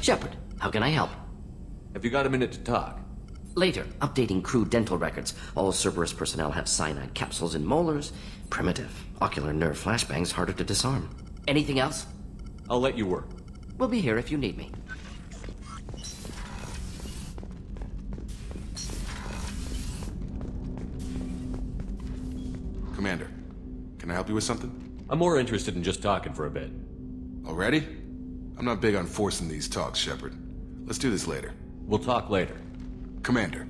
Shepard, how can I help? Have you got a minute to talk? Later, updating crew dental records. All Cerberus personnel have cyanide capsules in molars. Primitive. Ocular nerve flashbangs harder to disarm. Anything else? I'll let you work. We'll be here if you need me. Commander, can I help you with something? I'm more interested in just talking for a bit. Already? I'm not big on forcing these talks, Shepard. Let's do this later. We'll talk later. Commander.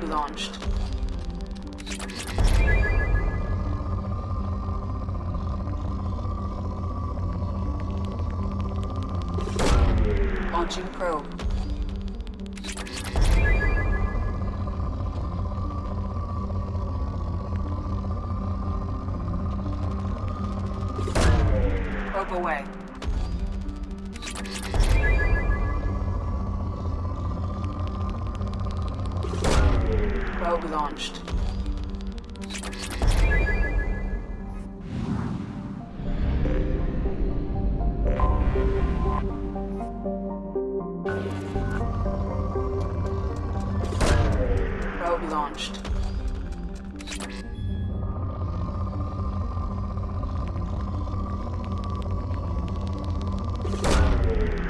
Launched. Launching probe. Probe away. Probe launched. Probe launched.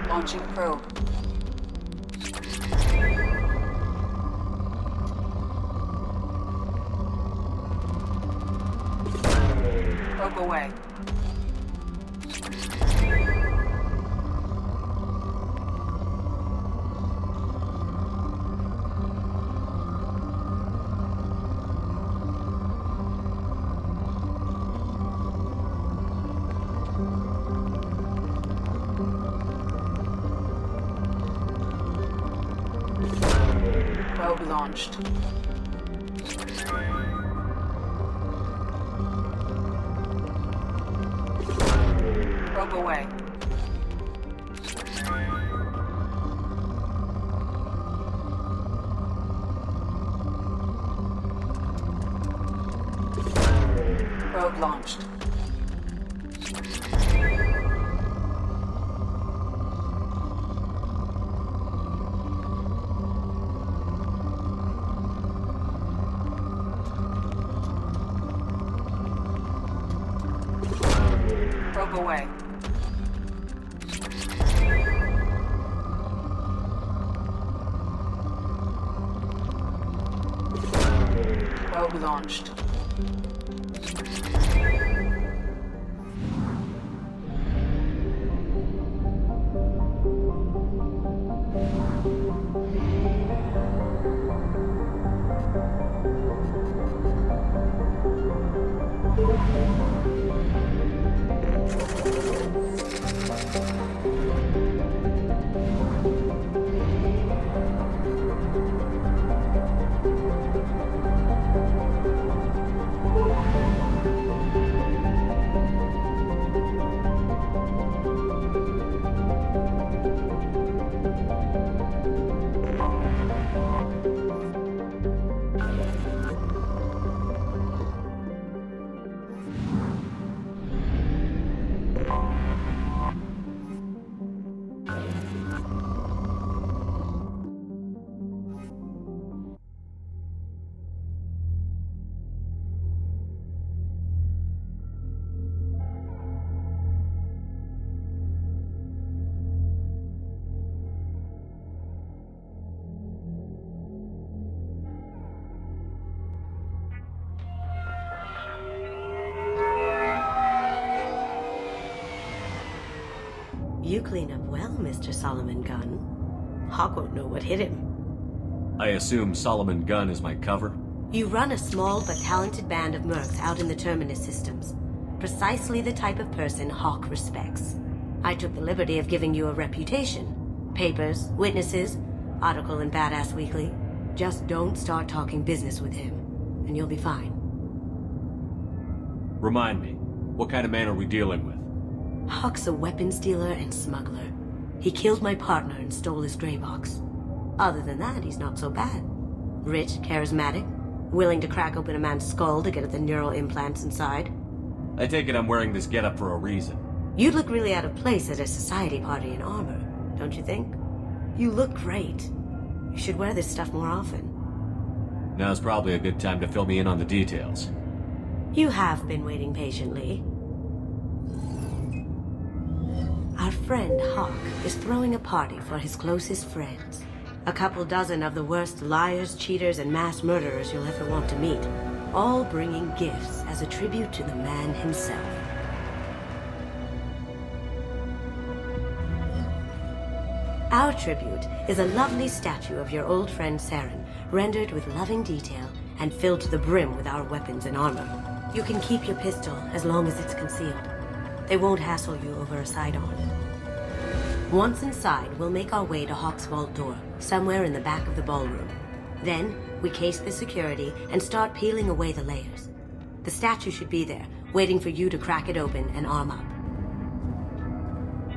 Launching probe. Probe away. Probe launched. Probe away. Probe launched. Probe away. Probe launched. You clean up well, Mr. Solomon Gunn. Hawk won't know what hit him. I assume Solomon Gunn is my cover? You run a small but talented band of mercs out in the Terminus systems. Precisely the type of person Hawk respects. I took the liberty of giving you a reputation. Papers, witnesses, article in Badass Weekly. Just don't start talking business with him, and you'll be fine. Remind me, what kind of man are we dealing with? Hawk's a weapons dealer and smuggler. He killed my partner and stole his gray box. Other than that, he's not so bad. Rich, charismatic, willing to crack open a man's skull to get at the neural implants inside. I take it I'm wearing this getup for a reason. You'd look really out of place at a society party in armor, don't you think? You look great. You should wear this stuff more often. Now's probably a good time to fill me in on the details. You have been waiting patiently. Our friend Hawk is throwing a party for his closest friends. A couple dozen of the worst liars, cheaters, and mass murderers you'll ever want to meet. All bringing gifts as a tribute to the man himself. Our tribute is a lovely statue of your old friend Saren, rendered with loving detail and filled to the brim with our weapons and armor. You can keep your pistol as long as it's concealed. They won't hassle you over a sidearm. Once inside, we'll make our way to Hawk's vault door, somewhere in the back of the ballroom. Then, we case the security and start peeling away the layers. The statue should be there, waiting for you to crack it open and arm up.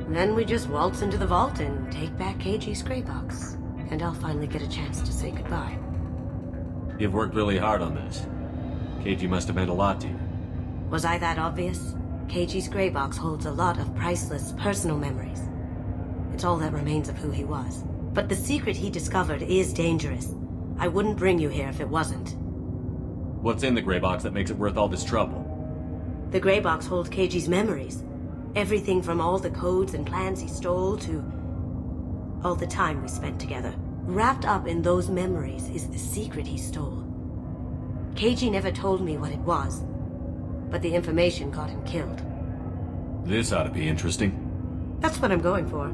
Then we just waltz into the vault and take back KG's gray box. And I'll finally get a chance to say goodbye. You've worked really hard on this. KG must have meant a lot to you. Was I that obvious? KG's gray box holds a lot of priceless personal memories. It's all that remains of who he was. But the secret he discovered is dangerous. I wouldn't bring you here if it wasn't. What's in the gray box that makes it worth all this trouble? The gray box holds KG's memories. Everything from all the codes and plans he stole to all the time we spent together. Wrapped up in those memories is the secret he stole. KG never told me what it was, but the information got him killed. This ought to be interesting. That's what I'm going for.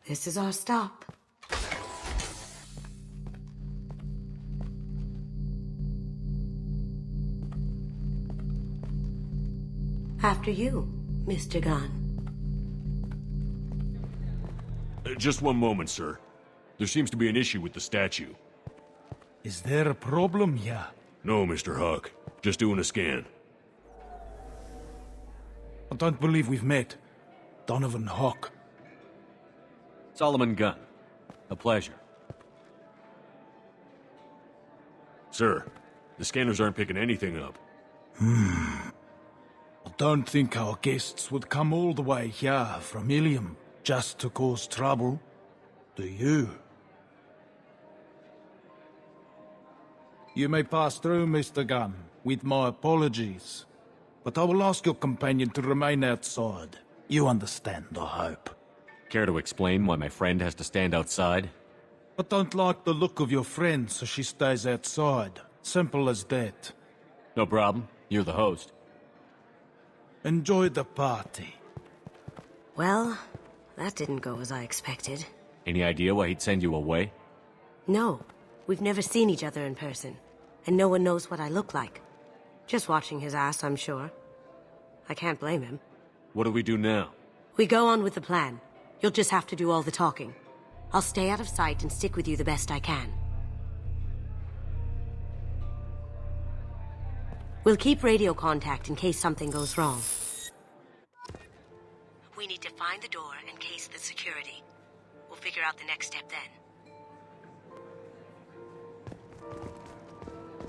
This is our stop. After you, Mr. Gunn. Just one moment, sir. There seems to be an issue with the statue. Is there a problem here? No, Mr. Hawk. Just doing a scan. I don't believe we've met. Donovan Hawk. Solomon Gunn. A pleasure. Sir, the scanners aren't picking anything up. I don't think our guests would come all the way here from Ilium just to cause trouble. Do you? You may pass through, Mr. Gunn, with my apologies. But I will ask your companion to remain outside. You understand, I hope. Care to explain why my friend has to stand outside? I don't like the look of your friend, so she stays outside. Simple as that. No problem. You're the host. Enjoy the party. Well, that didn't go as I expected. Any idea why he'd send you away? No, we've never seen each other in person, and no one knows what I look like. Just watching his ass, I'm sure. I can't blame him. What do we do now? We go on with the plan. You'll just have to do all the talking. I'll stay out of sight and stick with you the best I can. We'll keep radio contact in case something goes wrong. We need to find the door and case the security. We'll figure out the next step then.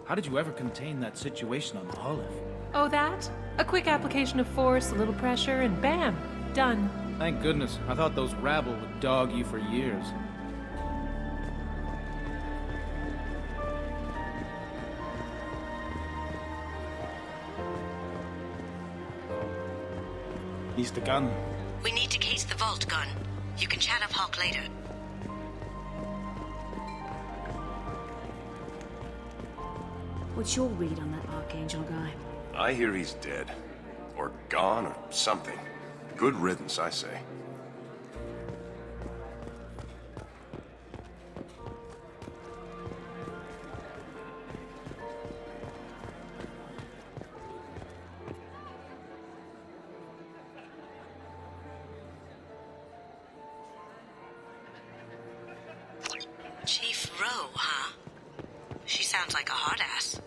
How did you ever contain that situation on the Olive? Oh, that? A quick application of force, a little pressure, and bam! Done. Thank goodness. I thought those rabble would dog you for years. Mr. Gunn. We need to case the vault, Gunn. You can chat up Hawk later. What's your read on that Archangel guy? I hear he's dead. Or gone, or something. Good riddance, I say. Chief Rowe, huh? She sounds like a hard ass.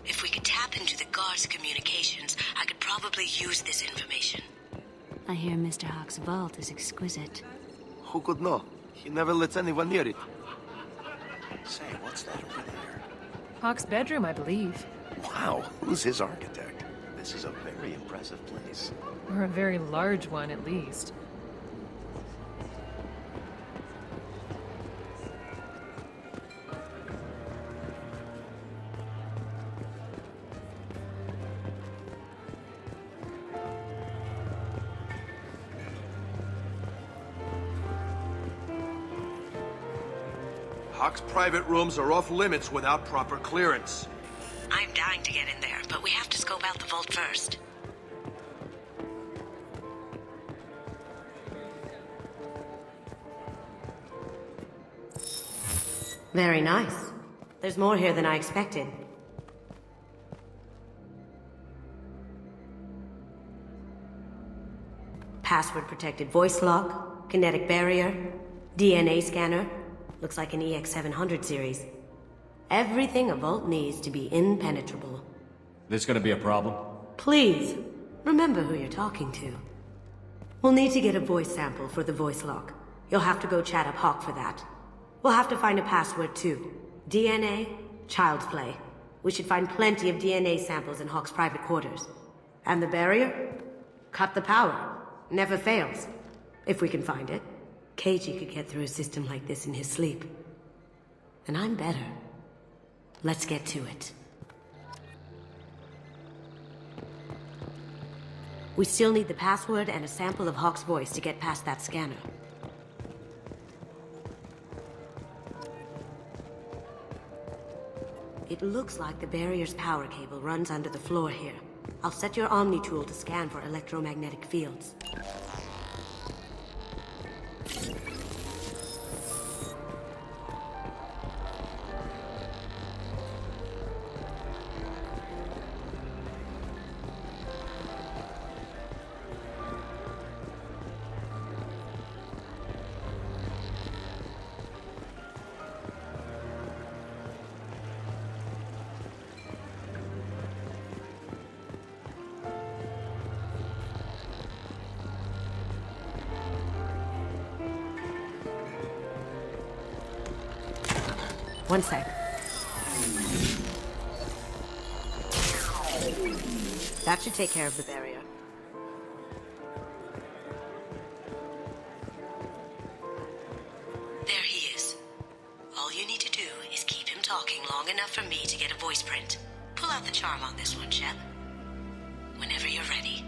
If we could tap into the guard's communications, I could probably use this information. I hear Mr. Hawk's vault is exquisite. Who could know? He never lets anyone near it. Say, what's that over there? Hawk's bedroom, I believe. Wow, who's his architect? This is a very impressive place. Or a very large one, at least. Hawk's private rooms are off limits without proper clearance. I'm dying to get in there, but we have to scope out the vault first. Very nice. There's more here than I expected. Password-protected voice lock, kinetic barrier, DNA scanner. Looks like an EX700 series. Everything a vault needs to be impenetrable. This gonna be a problem? Please, remember who you're talking to. We'll need to get a voice sample for the voice lock. You'll have to go chat up Hawk for that. We'll have to find a password too. DNA, child's play. We should find plenty of DNA samples in Hawk's private quarters. And the barrier? Cut the power. Never fails. If we can find it. KG could get through a system like this in his sleep. And I'm better. Let's get to it. We still need the password and a sample of Hawk's voice to get past that scanner. It looks like the barrier's power cable runs under the floor here. I'll set your Omni tool to scan for electromagnetic fields. One sec. That should take care of the barrier. There he is. All you need to do is keep him talking long enough for me to get a voice print. Pull out the charm on this one, Shep. Whenever you're ready.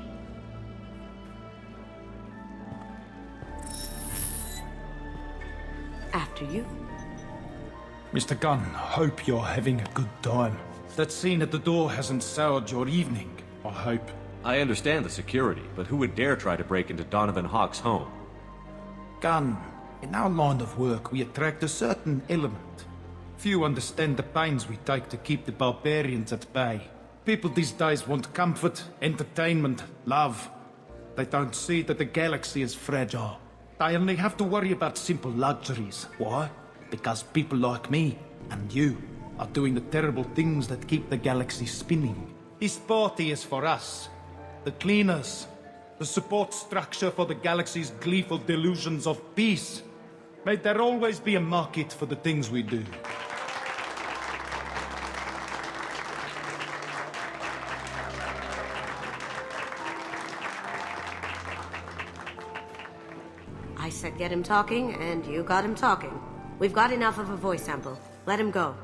After you. Mr. Gunn, hope you're having a good time. That scene at the door hasn't soured your evening, I hope. I understand the security, but who would dare try to break into Donovan Hawk's home? Gunn, in our line of work, we attract a certain element. Few understand the pains we take to keep the barbarians at bay. People these days want comfort, entertainment, love. They don't see that the galaxy is fragile. They only have to worry about simple luxuries. Why? Because people like me and you are doing the terrible things that keep the galaxy spinning. This party is for us, the cleaners, the support structure for the galaxy's gleeful delusions of peace. May there always be a market for the things we do. I said get him talking, and you got him talking. We've got enough of a voice sample. Let him go.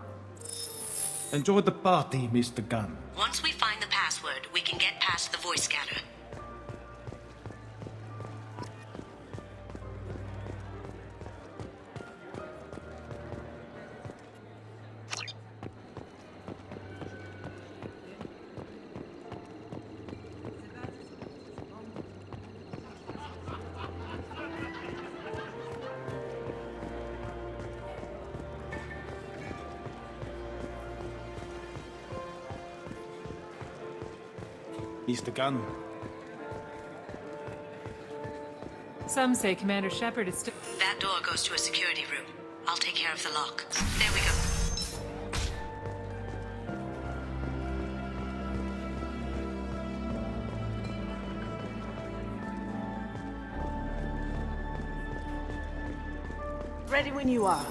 Enjoy the party, Mr. Gunn. Once we find the password, we can get past the voice scanner. Mr. Gunn. Some say Commander Shepard is still... That door goes to a security room. I'll take care of the lock. There we go. Ready when you are.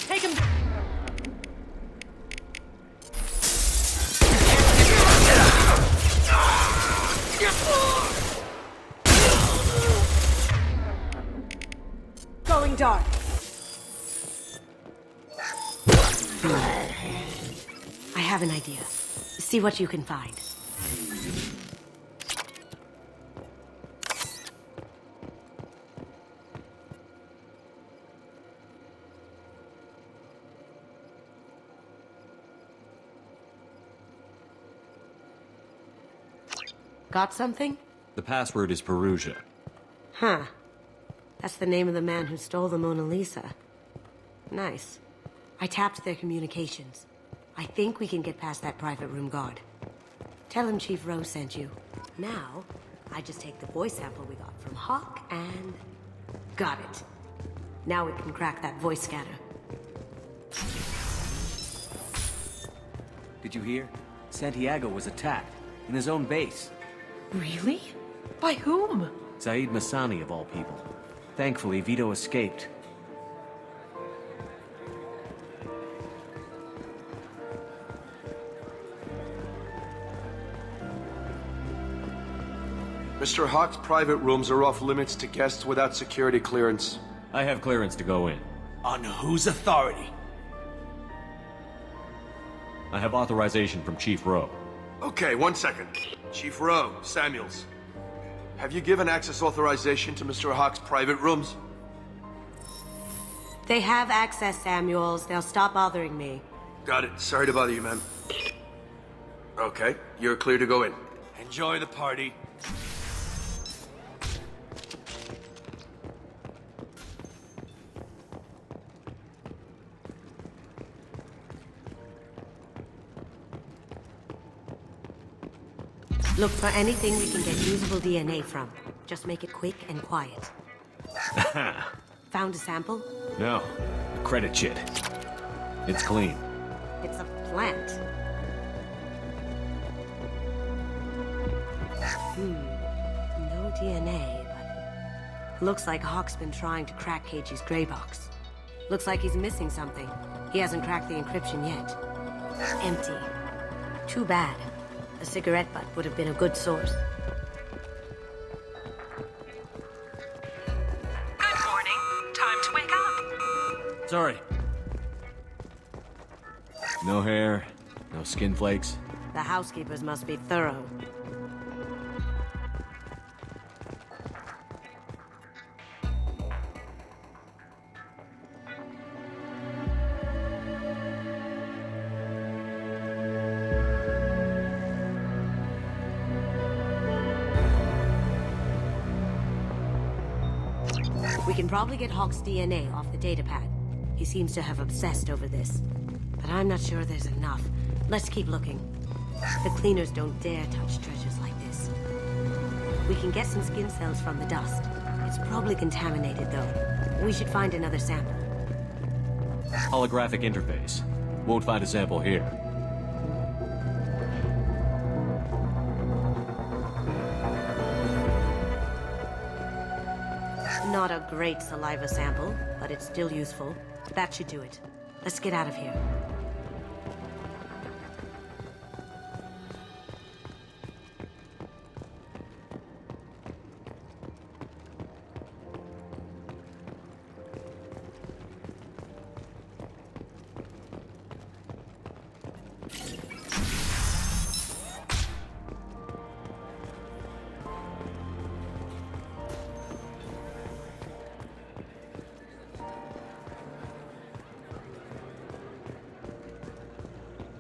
Take him. Going dark. I have an idea. See what you can find. Got something? The password is Perugia. Huh. That's the name of the man who stole the Mona Lisa. Nice. I tapped their communications. I think we can get past that private room guard. Tell him Chief Rose sent you. Now, I just take the voice sample we got from Hawk and... got it. Now we can crack that voice scanner. Did you hear? Santiago was attacked. In his own base. Really? By whom? Zaid Masani, of all people. Thankfully, Vito escaped. Mr. Hawk's private rooms are off limits to guests without security clearance. I have clearance to go in. On whose authority? I have authorization from Chief Rowe. Okay, 1 second. Chief Rowe, Samuels. Have you given access authorization to Mr. Hawk's private rooms? They have access, Samuels. They'll stop bothering me. Got it. Sorry to bother you, ma'am. Okay, you're clear to go in. Enjoy the party. Look for anything we can get usable DNA from. Just make it quick and quiet. Found a sample? No, a credit chit. It's clean. It's a plant. No DNA, but... looks like Hawk's been trying to crack KG's gray box. Looks like he's missing something. He hasn't cracked the encryption yet. Empty. Too bad. A cigarette butt would have been a good source. Good morning. Time to wake up. Sorry. No hair, no skin flakes. The housekeepers must be thorough. We can probably get Hawk's DNA off the datapad. He seems to have obsessed over this. But I'm not sure there's enough. Let's keep looking. The cleaners don't dare touch treasures like this. We can get some skin cells from the dust. It's probably contaminated, though. We should find another sample. Holographic interface. Won't find a sample here. Not a great saliva sample, but it's still useful. That should do it. Let's get out of here.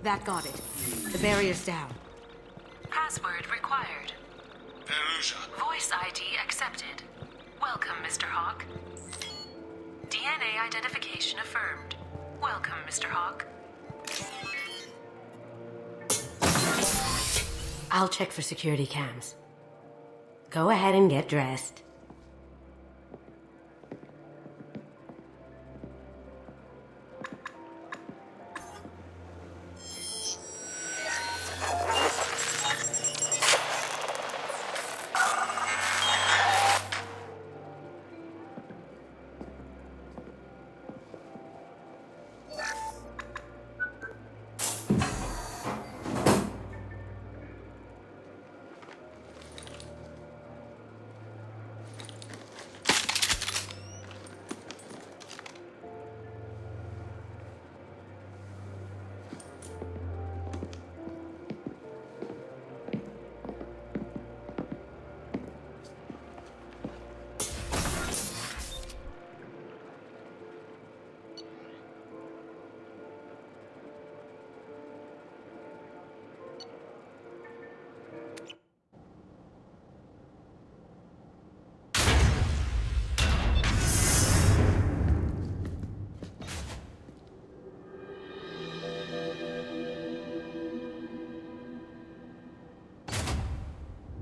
That got it. The barrier's down. Password required. Perusa. Voice ID accepted. Welcome, Mr. Hawk. DNA identification affirmed. Welcome, Mr. Hawk. I'll check for security cams. Go ahead and get dressed.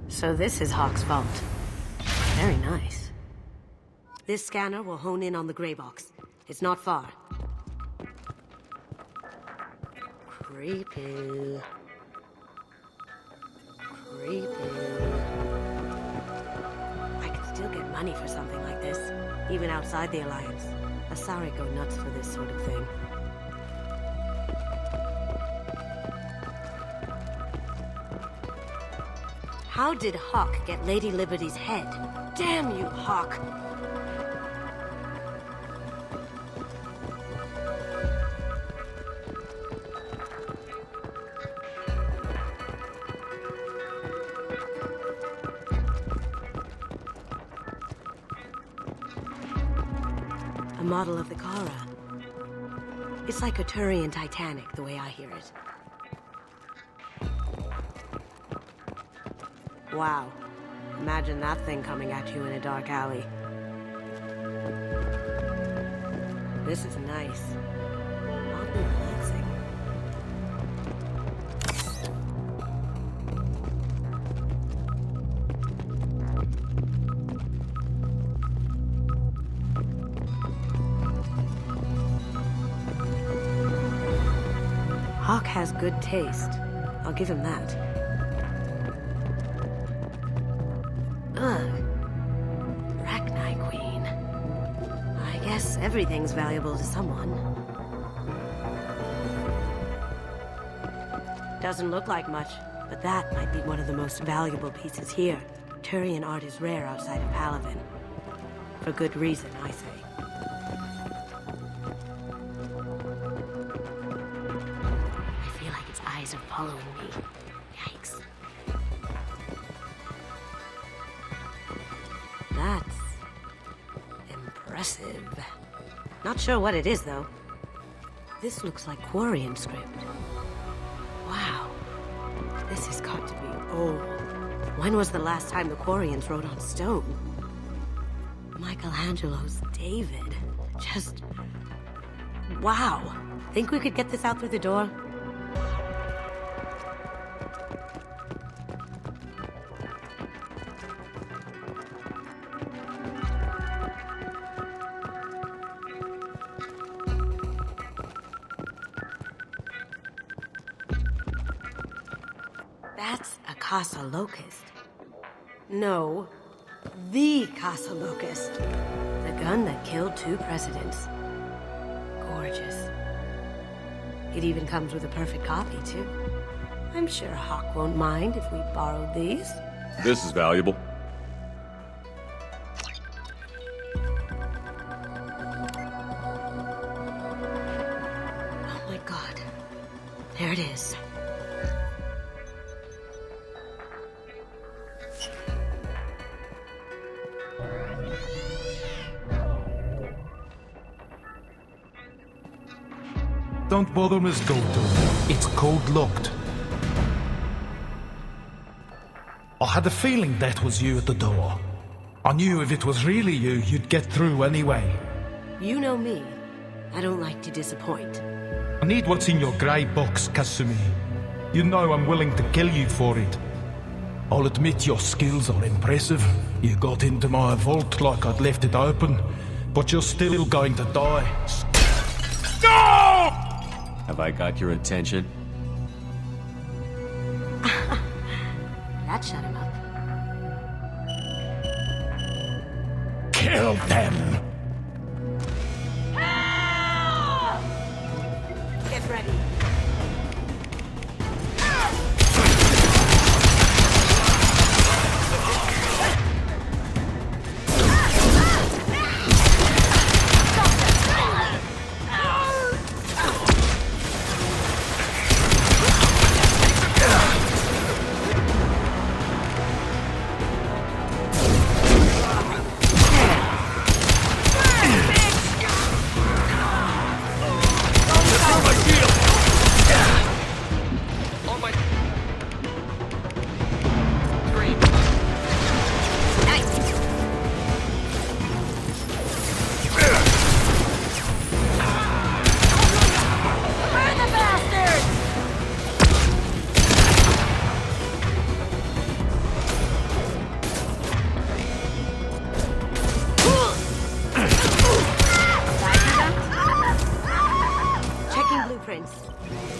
So this is Hawk's vault. Very nice. This scanner will hone in on the gray box. It's not far. Creepy. Creepy. I could still get money for something like this, even outside the Alliance. Asari go nuts for this sort of thing. How did Hawk get Lady Liberty's head? Damn you, Hawk! A model of the Kara. It's like a Turian Titanic, the way I hear it. Wow. Imagine that thing coming at you in a dark alley. This is nice. Oddly relaxing. Hawk has good taste. I'll give him that. Ugh. Arachni Queen. I guess everything's valuable to someone. Doesn't look like much, but that might be one of the most valuable pieces here. Turian art is rare outside of Palaven. For good reason, I say. I feel like its eyes are following me. Yikes. That's impressive. Not sure what it is, though. This looks like Quarian script. Wow. This has got to be old. When was the last time the Quarians wrote on stone? Michelangelo's David. Just... wow. Think we could get this out through the door? That's a Casa Locust. No, the Casa Locust. The gun that killed 2 presidents. Gorgeous. It even comes with a perfect copy, too. I'm sure Hawk won't mind if we borrowed these. This is valuable. Oh my god. There it is. Don't bother, Miss Goto. It's code-locked. I had a feeling that was you at the door. I knew if it was really you, you'd get through anyway. You know me. I don't like to disappoint. I need what's in your grey box, Kasumi. You know I'm willing to kill you for it. I'll admit your skills are impressive. You got into my vault like I'd left it open, but you're still going to die. No! Have I got your attention? That shut him up. Kill them! Get ready.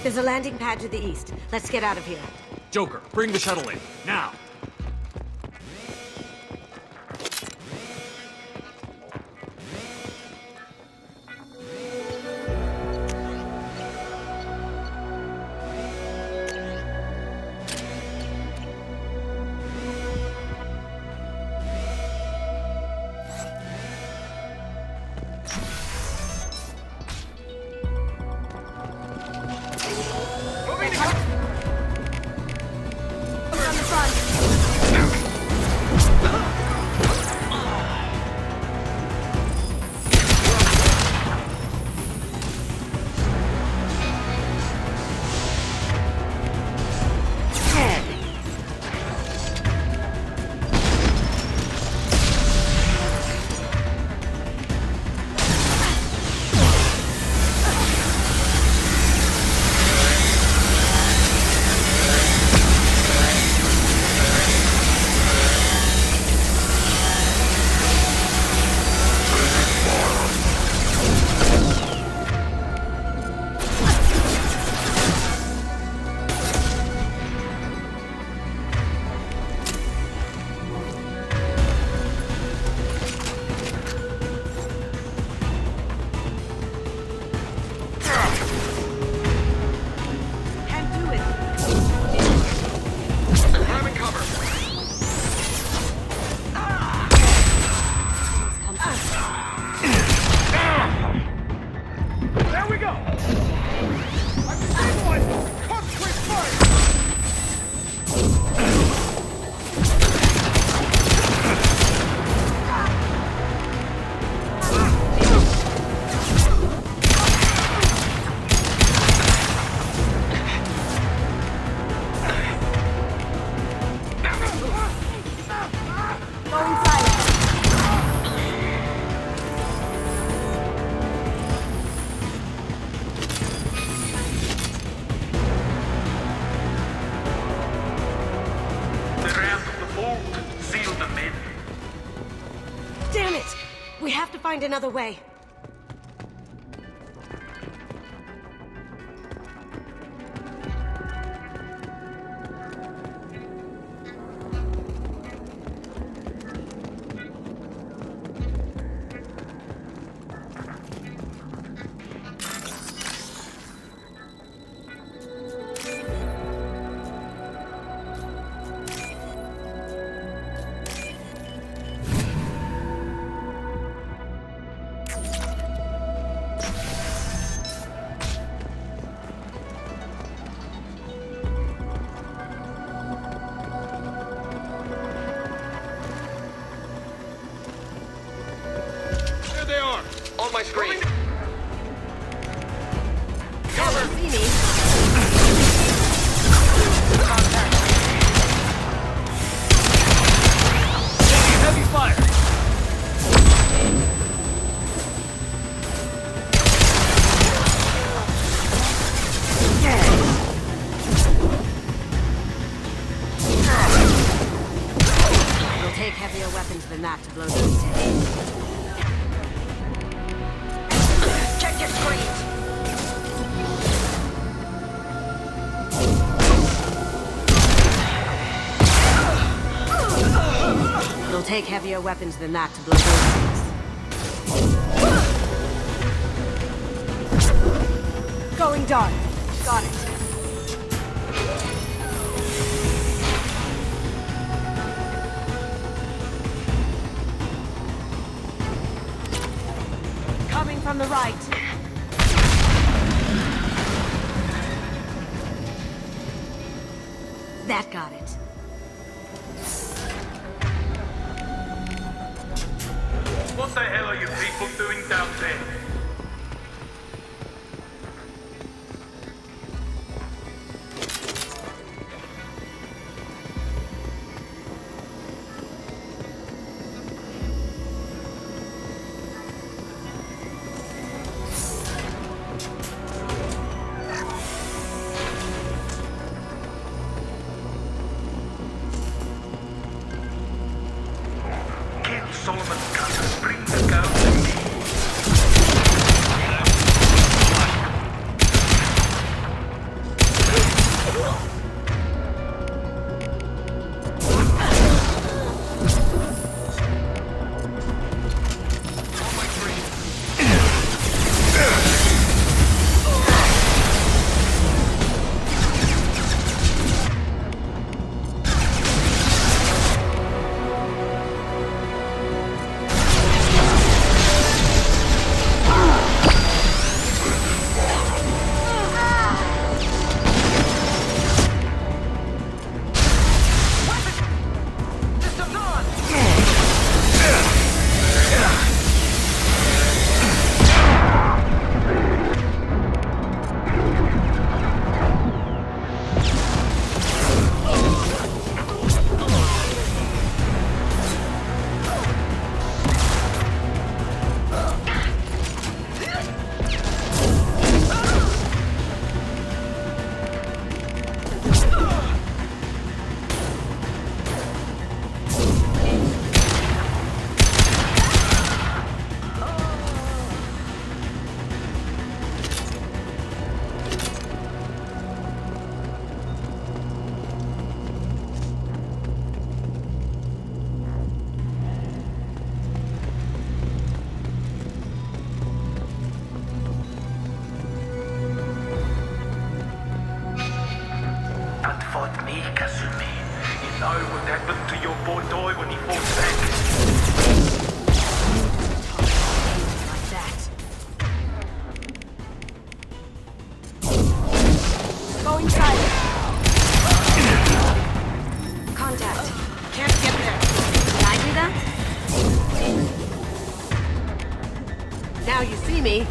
There's a landing pad to the east. Let's get out of here. Joker, bring the shuttle in, now! Find another way. than that to blow those heads. Check your screens! It'll take heavier weapons than that to blow those things. Going dark. Got it. Coming from the right. That got it. What the hell are you people doing down there? Solomon's cutters bring the girl to me. Now you see me.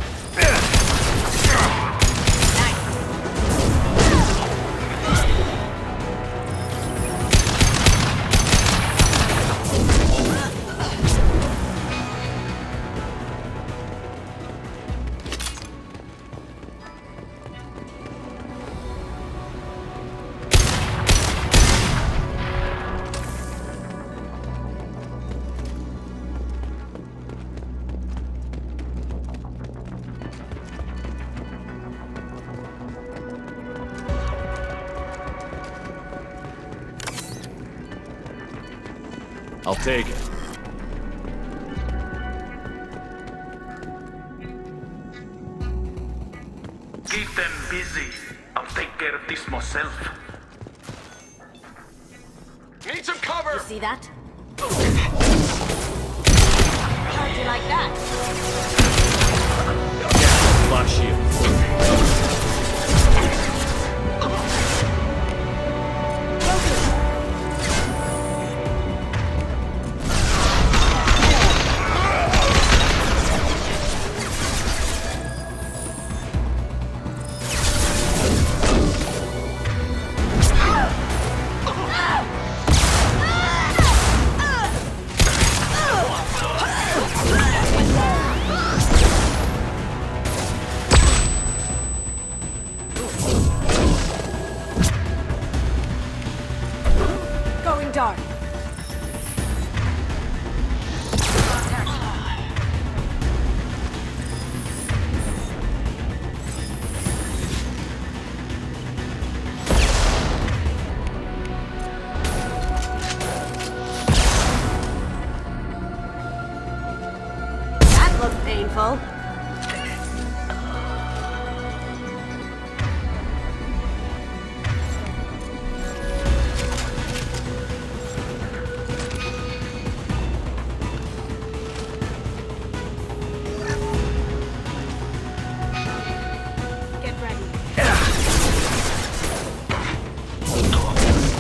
I'll take it. Keep them busy. I'll take care of this myself. Need some cover! You see that? How'd you like that? Lock shield.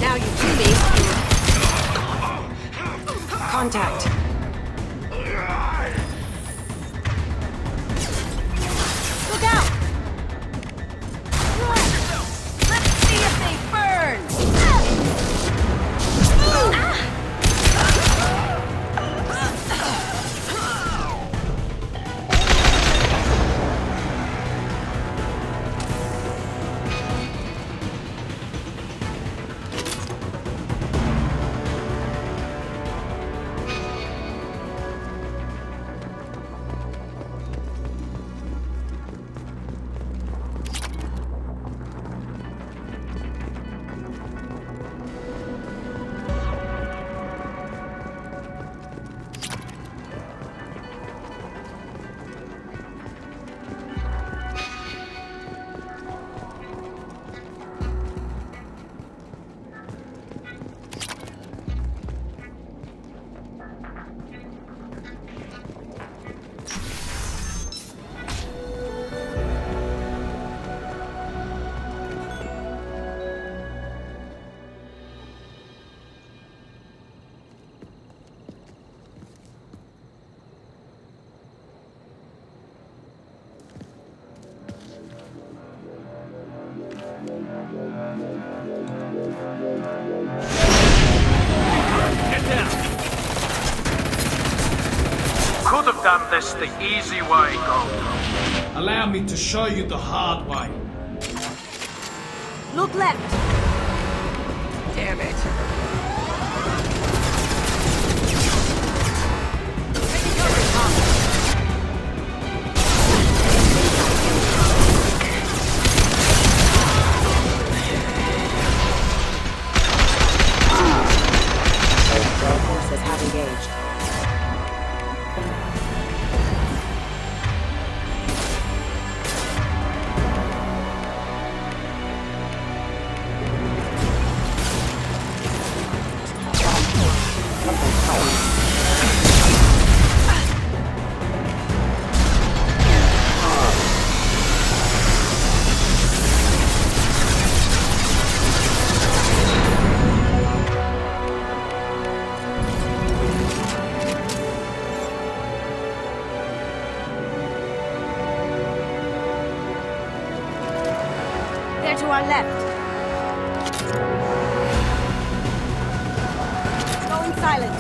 Now you see me. Contact. Look out! Let's see if they burn! Could have done this the easy way, Gold. Allow me to show you the hard way. Look left. Damn it. Taking cover, Tom. Forces have engaged. They're to our left. Going silent.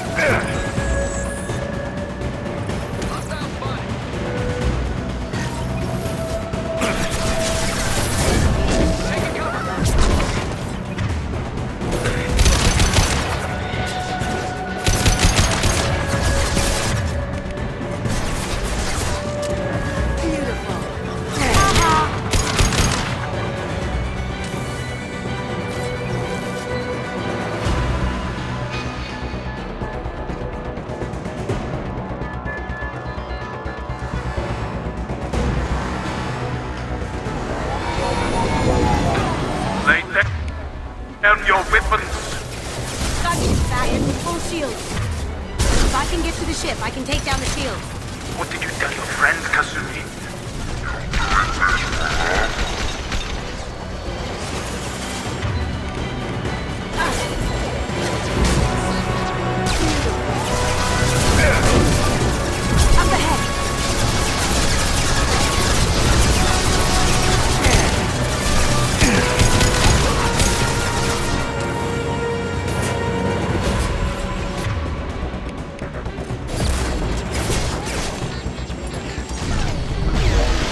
Lay down your weapons. Gunship baggage with full shield. If I can get to the ship, I can take down the shield. What did you tell your friends, Kazumi? Up ahead.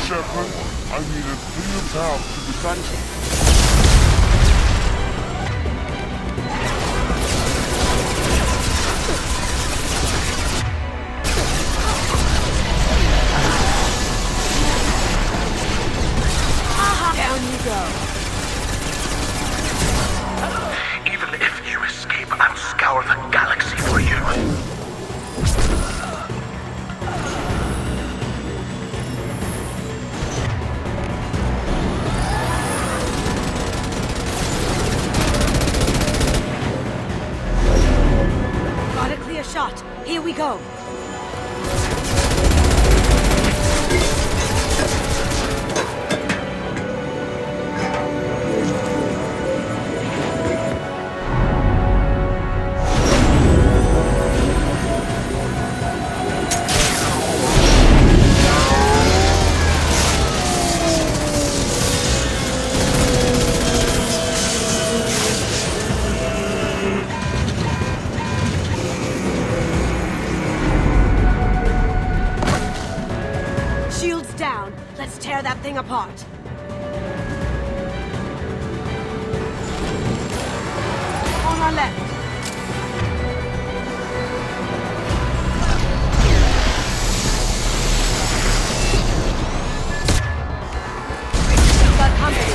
Shepard, I need a clear path to the country. Down you go. Even if you escape, I'll scour the galaxy for you. Got a clear shot. Here we go. falling apart. On our left. We've got company.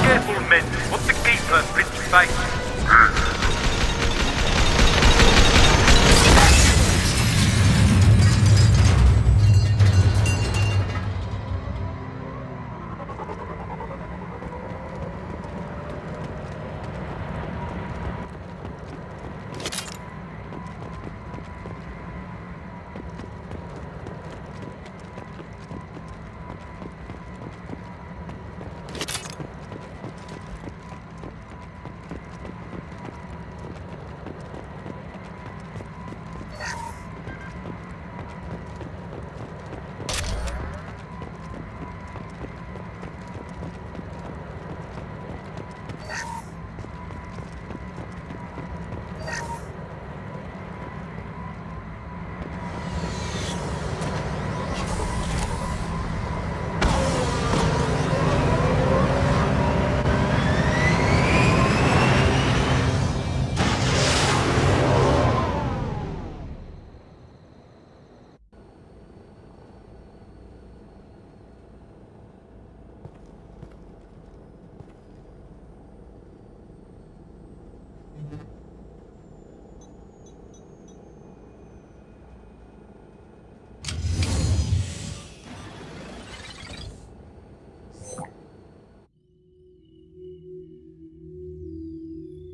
Careful, men. What the keeper been face?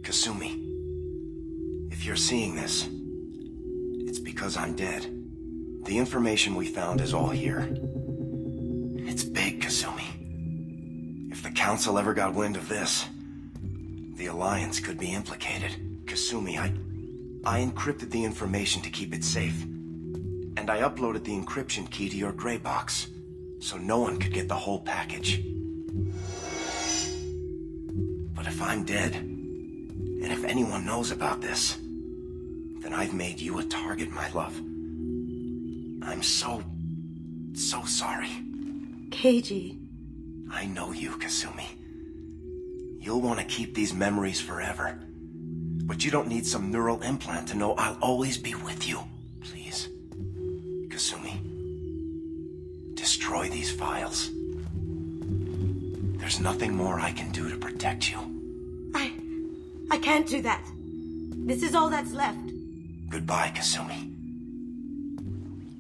Kasumi, if you're seeing this, it's because I'm dead. The information we found is all here. It's big, Kasumi. If the Council ever got wind of this, the Alliance could be implicated. Kasumi, I encrypted the information to keep it safe. And I uploaded the encryption key to your gray box, so no one could get the whole package. But if I'm dead, and if anyone knows about this, then I've made you a target, my love. I'm so sorry. Keiji. I know you, Kasumi. You'll want to keep these memories forever. But you don't need some neural implant to know I'll always be with you. Please, Kasumi, destroy these files. There's nothing more I can do to protect you. I can't do that. This is all that's left. Goodbye, Kasumi.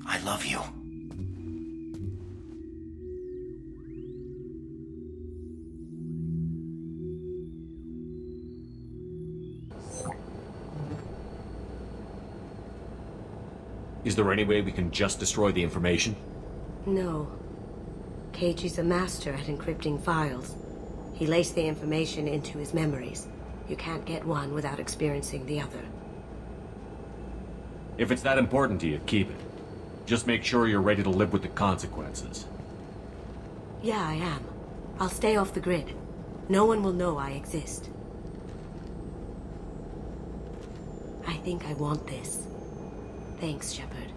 I love you. Is there any way we can just destroy the information? No. Keiji's a master at encrypting files. He laced the information into his memories. You can't get one without experiencing the other. If it's that important to you, keep it. Just make sure you're ready to live with the consequences. Yeah, I am. I'll stay off the grid. No one will know I exist. I think I want this. Thanks, Shepard.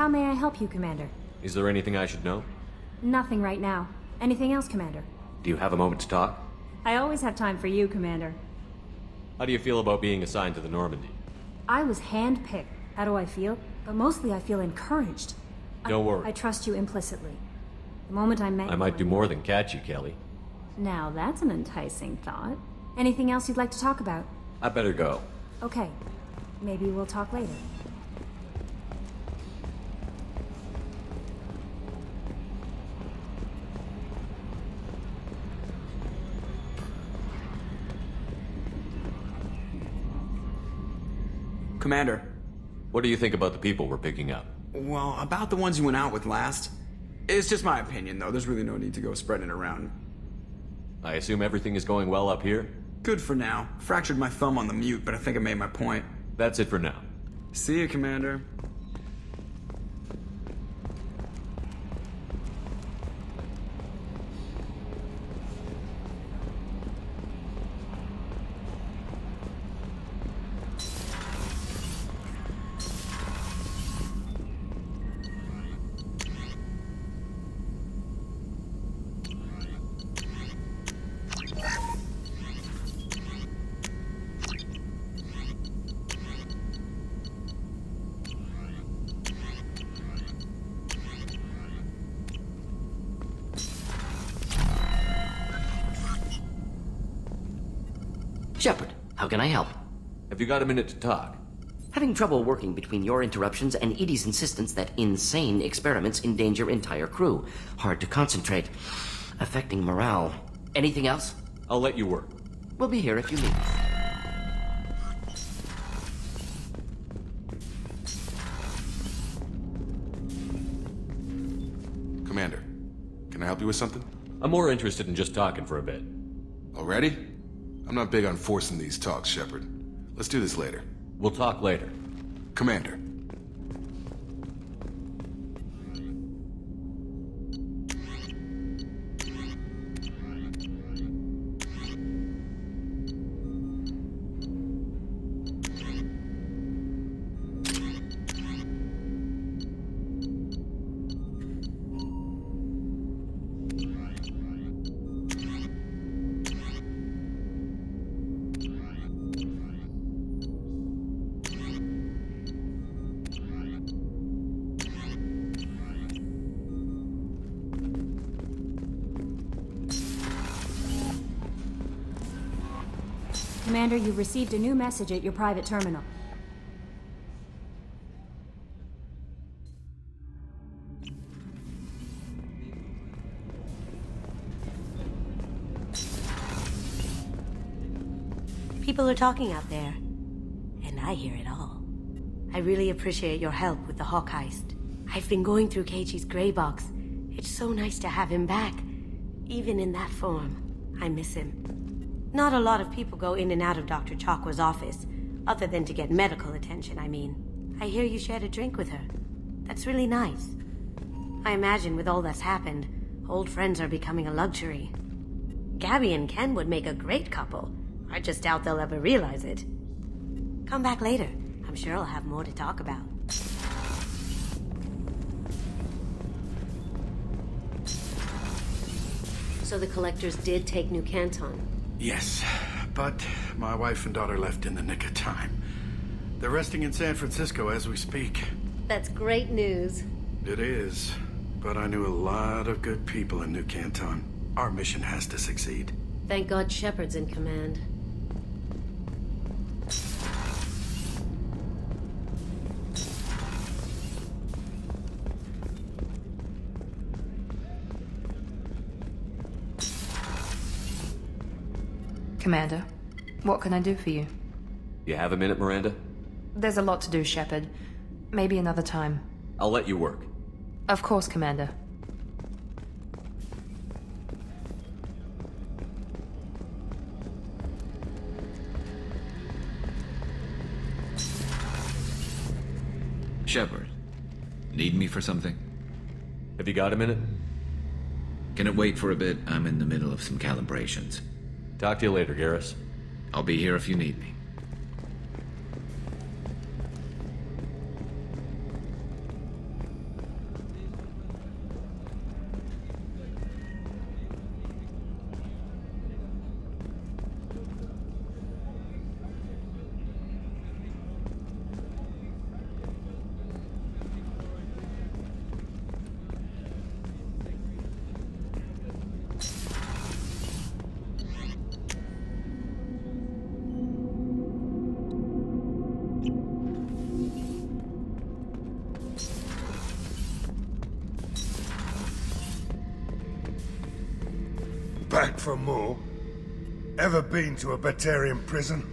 How may I help you, Commander? Is there anything I should know? Nothing right now. Anything else, Commander? Do you have a moment to talk? I always have time for you, Commander. How do you feel about being assigned to the Normandy? I was handpicked. How do I feel? But mostly I feel encouraged. Don't worry. I trust you implicitly. The moment I met you... I might do more than catch you, Kelly. Now that's an enticing thought. Anything else you'd like to talk about? I better go. Okay. Maybe we'll talk later. Commander. What do you think about the people we're picking up? Well, about the ones you went out with last. It's just my opinion, though. There's really no need to go spreading it around. I assume everything is going well up here? Good for now. Fractured my thumb on the mute, but I think I made my point. That's it for now. See you, Commander. Shepard, how can I help? Have you got a minute to talk? Having trouble working between your interruptions and Edie's insistence that insane experiments endanger entire crew. Hard to concentrate. Affecting morale. Anything else? I'll let you work. We'll be here if you need us. Commander, can I help you with something? I'm more interested in just talking for a bit. Already? I'm not big on forcing these talks, Shepard. Let's do this later. We'll talk later. Commander. Commander, you've received a new message at your private terminal. People are talking out there, and I hear it all. I really appreciate your help with the Hawk heist. I've been going through Keiichi's gray box. It's so nice to have him back, even in that form. I miss him. Not a lot of people go in and out of Dr. Chakwa's office, other than to get medical attention, I mean. I hear you shared a drink with her. That's really nice. I imagine with all that's happened, old friends are becoming a luxury. Gabby and Ken would make a great couple. I just doubt they'll ever realize it. Come back later. I'm sure I'll have more to talk about. So the collectors did take New Canton? Yes, but my wife and daughter left in the nick of time. They're resting in San Francisco as we speak. That's great news. It is, but I knew a lot of good people in New Canton. Our mission has to succeed. Thank God Shepard's in command. Commander, what can I do for you? You have a minute, Miranda? There's a lot to do, Shepard. Maybe another time. I'll let you work. Of course, Commander. Shepard, need me for something? Have you got a minute? Can it wait for a bit? I'm in the middle of some calibrations. Talk to you later, Garrus. I'll be here if you need me. Back for more? Ever been to a Batarian prison?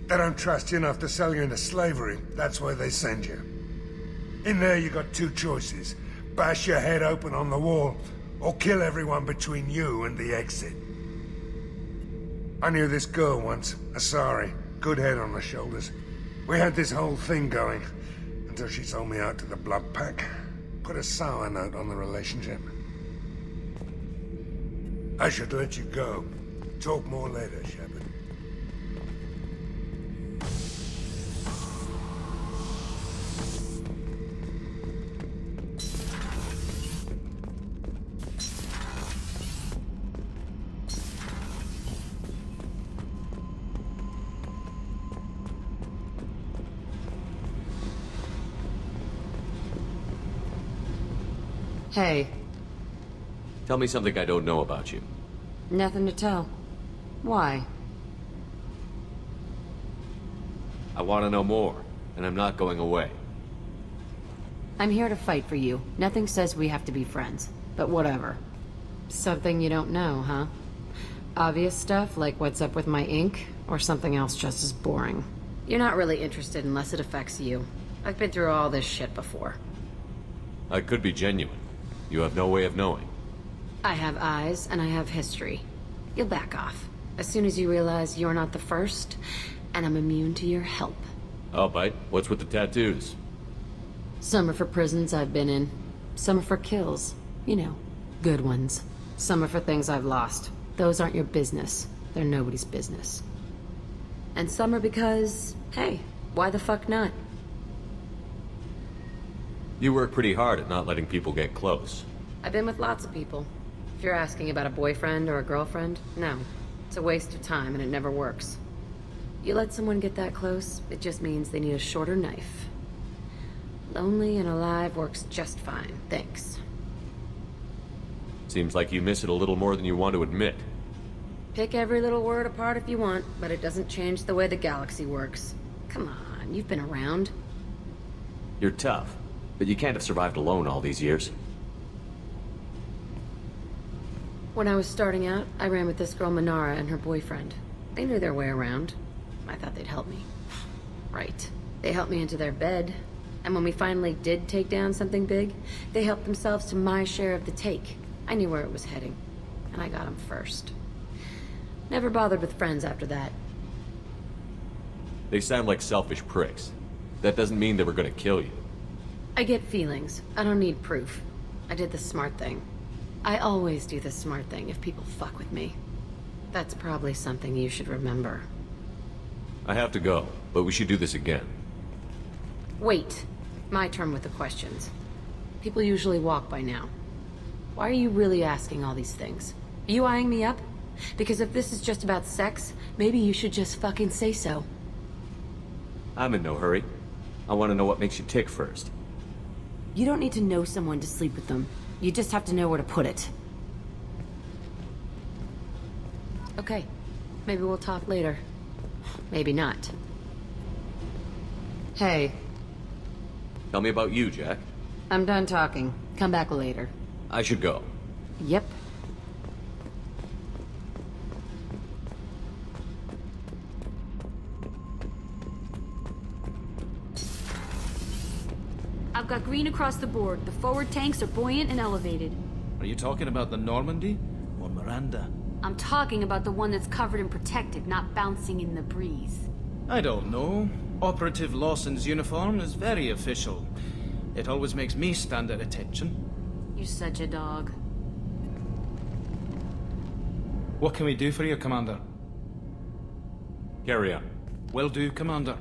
They don't trust you enough to sell you into slavery. That's where they send you. In there you got two choices. Bash your head open on the wall, or kill everyone between you and the exit. I knew this girl once, Asari. Good head on her shoulders. We had this whole thing going, until she sold me out to the blood pack. Put a sour note on the relationship. I should let you go. Talk more later, Shepard. Hey. Tell me something I don't know about you. Nothing to tell. Why? I want to know more, and I'm not going away. I'm here to fight for you. Nothing says we have to be friends, but whatever. Something you don't know, huh? Obvious stuff like what's up with my ink, or something else just as boring. You're not really interested unless it affects you. I've been through all this shit before. I could be genuine. You have no way of knowing. I have eyes, and I have history. You'll back off. As soon as you realize you're not the first, and I'm immune to your help. I'll bite. What's with the tattoos? Some are for prisons I've been in. Some are for kills. You know, good ones. Some are for things I've lost. Those aren't your business. They're nobody's business. And some are because, hey, why the fuck not? You work pretty hard at not letting people get close. I've been with lots of people. If you're asking about a boyfriend or a girlfriend, no. It's a waste of time and it never works. You let someone get that close, it just means they need a shorter knife. Lonely and alive works just fine, thanks. Seems like you miss it a little more than you want to admit. Pick every little word apart if you want, but it doesn't change the way the galaxy works. Come on, you've been around. You're tough, but you can't have survived alone all these years. When I was starting out, I ran with this girl Manara and her boyfriend. They knew their way around. I thought they'd help me. Right. They helped me into their bed. And when we finally did take down something big, they helped themselves to my share of the take. I knew where it was heading. And I got them first. Never bothered with friends after that. They sound like selfish pricks. That doesn't mean they were gonna kill you. I get feelings. I don't need proof. I did the smart thing. I always do the smart thing if people fuck with me. That's probably something you should remember. I have to go, but we should do this again. Wait. My turn with the questions. People usually walk by now. Why are you really asking all these things? Are you eyeing me up? Because if this is just about sex, maybe you should just fucking say so. I'm in no hurry. I want to know what makes you tick first. You don't need to know someone to sleep with them. You just have to know where to put it. Okay. Maybe we'll talk later. Maybe not. Hey. Tell me about you, Jack. I'm done talking. Come back later. I should go. Yep. I've got green across the board. The forward tanks are buoyant and elevated. Are you talking about the Normandy or Miranda? I'm talking about the one that's covered and protected, not bouncing in the breeze. I don't know. Operative Lawson's uniform is very official. It always makes me stand at attention. You're such a dog. What can we do for you, Commander? Carry on. Will do, Commander.